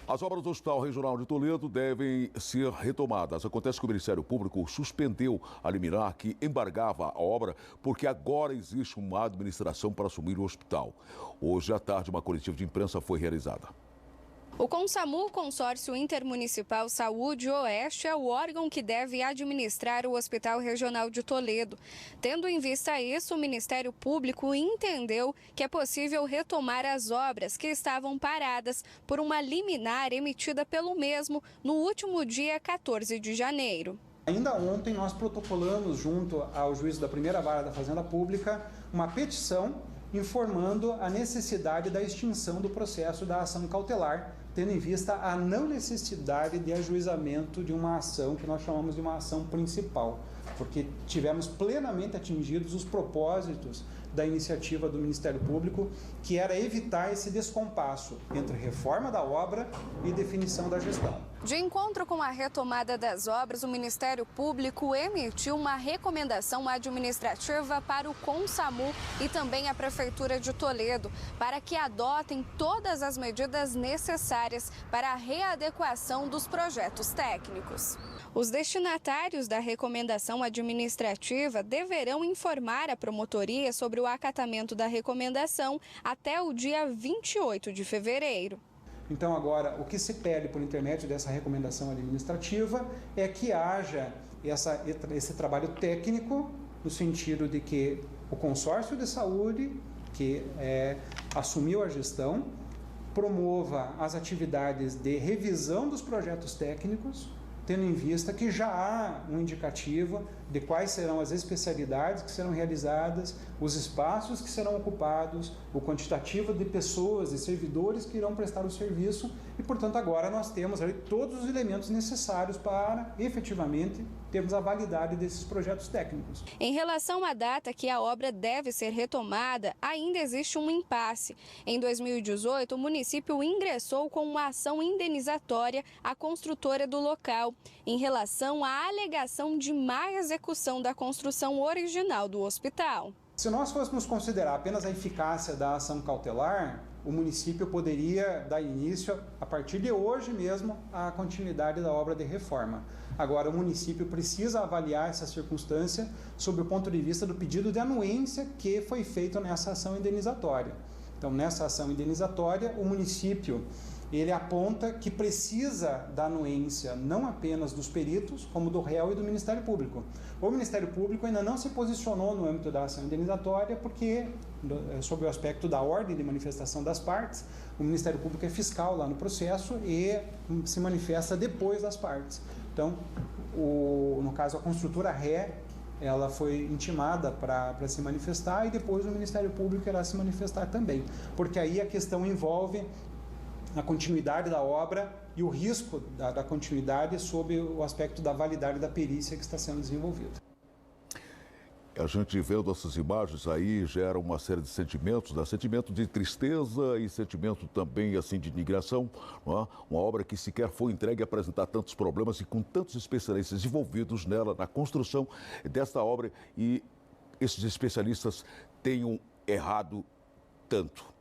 As obras do Hospital Regional de Toledo devem ser retomadas. Acontece que o Ministério Público suspendeu a liminar que embargava a obra porque agora existe uma administração para assumir o hospital. Hoje à tarde, uma coletiva de imprensa foi realizada. O CONSAMU, Consórcio Intermunicipal Saúde Oeste, é o órgão que deve administrar o Hospital Regional de Toledo. Tendo em vista isso, o Ministério Público entendeu que é possível retomar as obras que estavam paradas por uma liminar emitida pelo mesmo no último dia 14 de janeiro. Ainda ontem nós protocolamos junto ao juízo da primeira vara da Fazenda Pública uma petição informando a necessidade da extinção do processo da ação cautelar, tendo em vista a não necessidade de ajuizamento de uma ação que nós chamamos de uma ação principal, porque tivemos plenamente atingidos os propósitos da iniciativa do Ministério Público, que era evitar esse descompasso entre reforma da obra e definição da gestão. De encontro com a retomada das obras, o Ministério Público emitiu uma recomendação administrativa para o CONSAMU e também a Prefeitura de Toledo, para que adotem todas as medidas necessárias para a readequação dos projetos técnicos. Os destinatários da recomendação administrativa deverão informar a promotoria sobre o acatamento da recomendação até o dia 28 de fevereiro. Então agora, o que se pede por intermédio dessa recomendação administrativa é que haja esse trabalho técnico, no sentido de que o consórcio de saúde, que assumiu a gestão, promova as atividades de revisão dos projetos técnicos, tendo em vista que já há um indicativo de quais serão as especialidades que serão realizadas, os espaços que serão ocupados, o quantitativo de pessoas e servidores que irão prestar o serviço e, portanto, agora nós temos ali todos os elementos necessários para, efetivamente, termos a validade desses projetos técnicos. Em relação à data que a obra deve ser retomada, ainda existe um impasse. Em 2018, o município ingressou com uma ação indenizatória à construtora do local, em relação à alegação de má execução da construção original do hospital. Se nós fôssemos considerar apenas a eficácia da ação cautelar, o município poderia dar início, a partir de hoje mesmo, à continuidade da obra de reforma. Agora, o município precisa avaliar essa circunstância sob o ponto de vista do pedido de anuência que foi feito nessa ação indenizatória. Então, nessa ação indenizatória, o município ele aponta que precisa da anuência não apenas dos peritos, como do réu e do Ministério Público. O Ministério Público ainda não se posicionou no âmbito da ação indenizatória porque, sob o aspecto da ordem de manifestação das partes, o Ministério Público é fiscal lá no processo e se manifesta depois das partes. Então, no caso, a construtora ré, ela foi intimada para se manifestar e depois o Ministério Público irá se manifestar também, porque aí a questão envolve a continuidade da obra e o risco da continuidade sob o aspecto da validade da perícia que está sendo desenvolvida. A gente vendo essas imagens aí gera uma série de sentimentos, né? Sentimento de tristeza e sentimento também assim de indignação, não é? Uma obra que sequer foi entregue a apresentar tantos problemas e com tantos especialistas envolvidos nela, na construção desta obra, e esses especialistas tenham errado tanto.